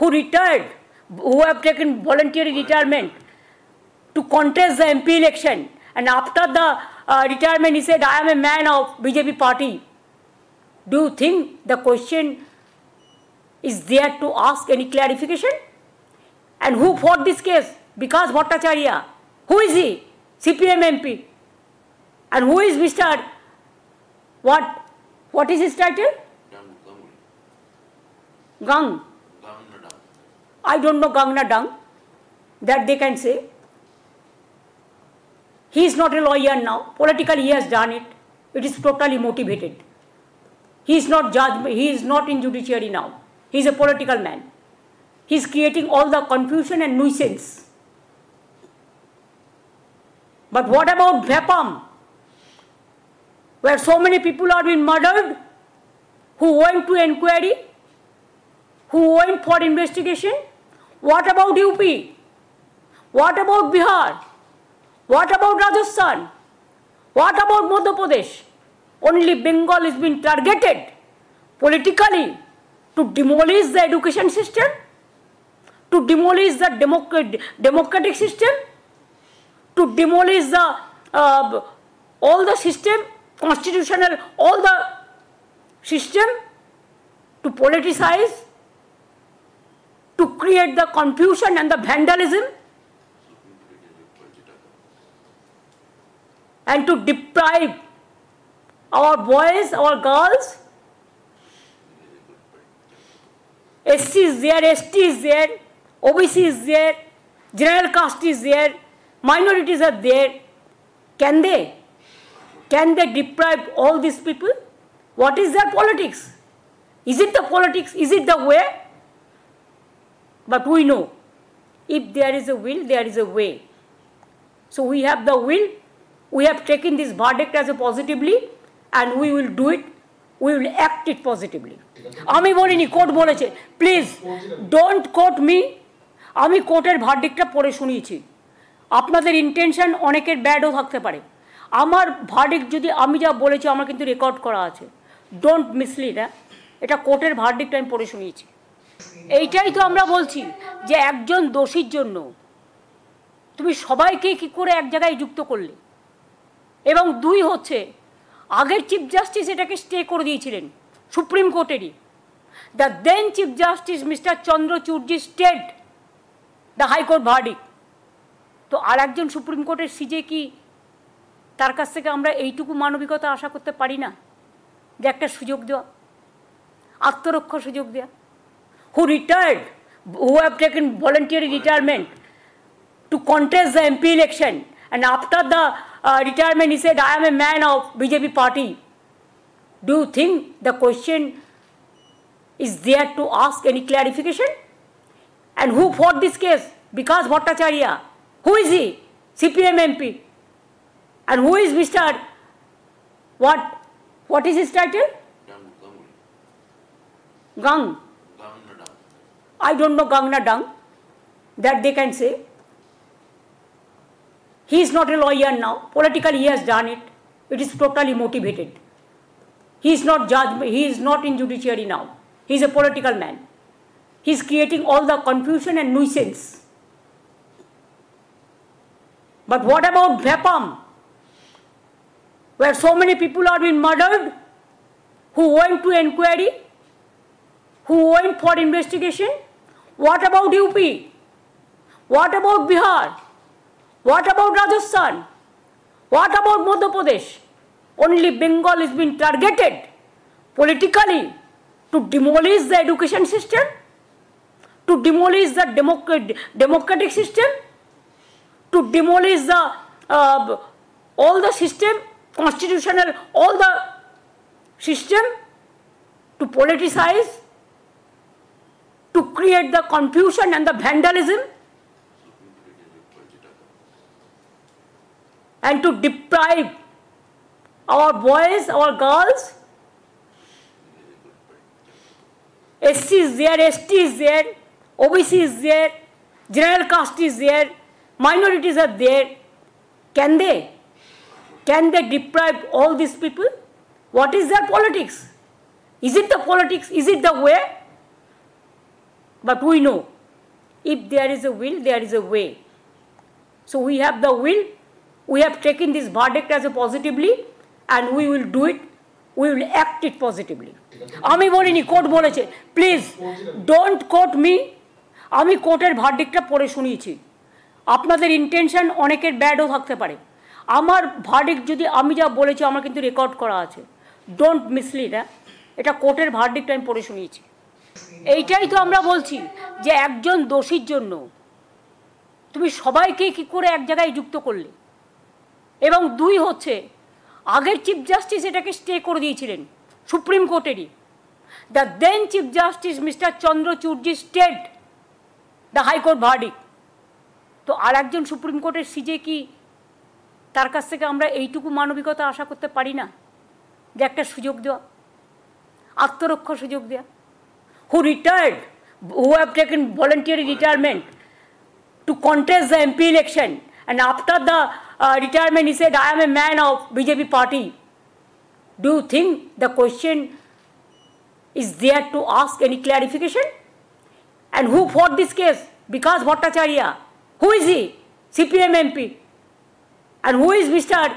who retired, who have taken voluntary retirement to contest the MP election, and after the retirement he said, I am a man of BJP party. Do you think the question is there to ask any clarification? And who fought this case? Vikas Bhattacharya. Who is he? CPM MP. And who is Mr. What is his title? Gang. I don't know Gangna Dung. That they can say. He is not a lawyer now. Politically he has done it. It is totally motivated. He is not judge. He is not in judiciary now. He is a political man. He is creating all the confusion and nuisance. But what about Vapam, where so many people are being murdered, who went to inquiry, who went for investigation? What about UP? What about Bihar? What about Rajasthan? What about Madhya Pradesh? Only Bengal is being targeted politically to demolish the education system, to demolish the democratic system, to demolish the all the system, constitutional, all the system, to politicize, to create the confusion and the vandalism, and to deprive our boys, our girls. SC is there, ST is there, OBC is there, general caste is there, minorities are there. Can they deprive all these people? What is their politics? Is it the politics? Is it the way? But we know, if there is a will, there is a way. So we have the will, we have taken this verdict as a positively, and we will do it, we will act it positively. আমি বলিনি, court বলেছে, please don't coat me, আমি কোর্টের ভার্ডিক্টটা পড়ে শুনিয়েছি। আপনাদের intention অনেকের ব্যাডও থাকতে পারে, আমার ভার্ডিক্ট যদি আমি যা বলেছি আমার কিন্তু রেকর্ড করা আছে, ডোন্ট মিসলিড। এটা কোর্টের ভার্ডিক্ট আমি পড়ে শুনিয়েছি। এইটাই তো আমরা বলছি যে একজন দোষীর জন্য তুমি সবাইকে কি করে এক জায়গায় যুক্ত করলে। এবং দুই হচ্ছে, আগের চিফ জাস্টিস এটাকে স্টে করে দিয়েছিলেন সুপ্রিম কোর্টেরই। The then chief justice mister Chandrachud ji stayed the high court verdict. তো আর একজন সুপ্রিম কোর্টের সিজে কি তার কাছ থেকে আমরা এইটুকু মানবিকতা আশা করতে পারি না যে একটা সুযোগ দেওয়া, আত্মরক্ষার সুযোগ দেওয়া? who retired, who have taken voluntary retirement to contest the MP election, and after the retirement he said, I am a man of BJP party. Do you think the question is there to ask any clarification? And who fought this case? Vikas Bhattacharya. Who is he? CPM MP. And who is Mr. What is his title? Gang. I don't know Gangna Dung. That they can say. He is not a lawyer now. Politically he has done it. It is totally motivated. He is not judge. He is not in judiciary now. He is a political man. He is creating all the confusion and nuisance. But what about Vapam, where so many people are being murdered, who went to inquiry, who went for investigation? What about UP? What about Bihar? What about Rajasthan? What about Madhya Pradesh? Only Bengal is being targeted politically to demolish the education system, to demolish the democratic system, to demolish the all the system, constitutional, all the system, to politicize, to create the confusion and the vandalism, and to deprive our boys, our girls. SC is there, ST is there, OBC is there, general caste is there, minorities are there. Can they deprive all these people? What is their politics? Is it the politics? Is it the way? But we know, if there is a will, there is a way. So we have the will, we have taken this verdict as a positively, and we will do it, we will act it positively. আমি বলিনি, court বলেছে, please don't coat me, আমি কোর্টের ভার্ডিক্টটা পড়ে শুনিয়েছি। আপনাদের intention অনেকের ব্যাডও থাকতে পারে, আমার ভার্ডিক্ট যদি আমি যা বলেছি আমার কিন্তু রেকর্ড করা আছে, ডোন্ট মিসলিড। এটা কোর্টের ভার্ডিক্ট আমি পড়ে শুনিয়েছি। এইটাই তো আমরা বলছি যে একজন দোষীর জন্য তুমি সবাইকে কি করে এক জায়গায় যুক্ত করলে। এবং দুই হচ্ছে, আগের চিফ জাস্টিস এটাকে স্টে করে দিয়েছিলেন সুপ্রিম কোর্টেরই। The then chief justice mister Chandrachud ji stayed the high court verdict. তো আর একজন সুপ্রিম কোর্টের সিজে কি তার কাছ থেকে আমরা এইটুকু মানবিকতা আশা করতে পারি না যে একটা সুযোগ দেওয়া, আত্মরক্ষার সুযোগ দেওয়া? who retired, who have taken voluntary retirement to contest the MP election, and after the retirement he said, I am a man of BJP party. Do you think the question is there to ask any clarification? And who fought this case? Vikas Bhattacharya. Who is he? CPM MP. And who is Mr.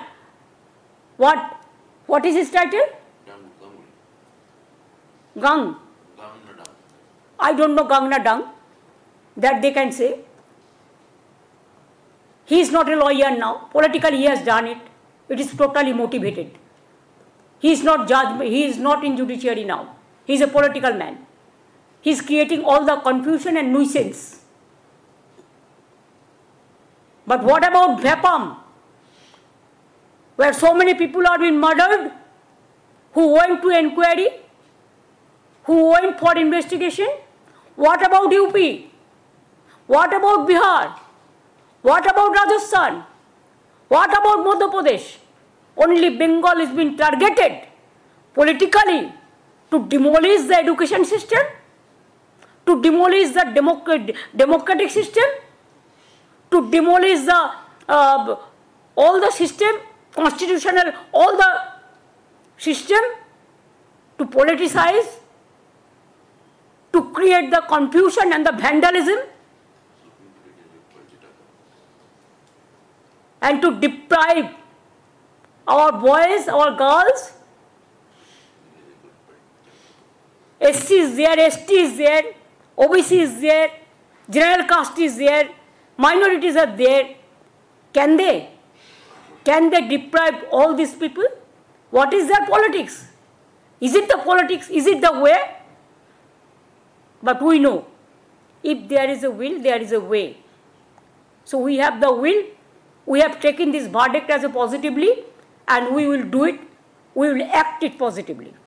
What is his title? Gang. I don't know Gangna Dung, that they can say. He is not a lawyer now. Politically he has done it. It is totally motivated. He is not judge. He is not in judiciary now. He is a political man. He is creating all the confusion and nuisance. But what about Bhepam, where so many people are being murdered, who went to inquiry, who went for investigation? What about UP? What about Bihar? What about Rajasthan? What about Madhya Pradesh? Only Bengal is being targeted politically to demolish the education system, to demolish the democratic system, to demolish the all the system, constitutional, all the system, to politicize, to create the confusion and the vandalism, and to deprive our boys, our girls. SC is there, ST is there, OBC is there, general caste is there, minorities are there. Can they deprive all these people? What is their politics? Is it the politics? Is it the way? But we know, if there is a will, there is a way. So we have the will, we have taken this verdict as a positively, and we will do it, we will act it positively.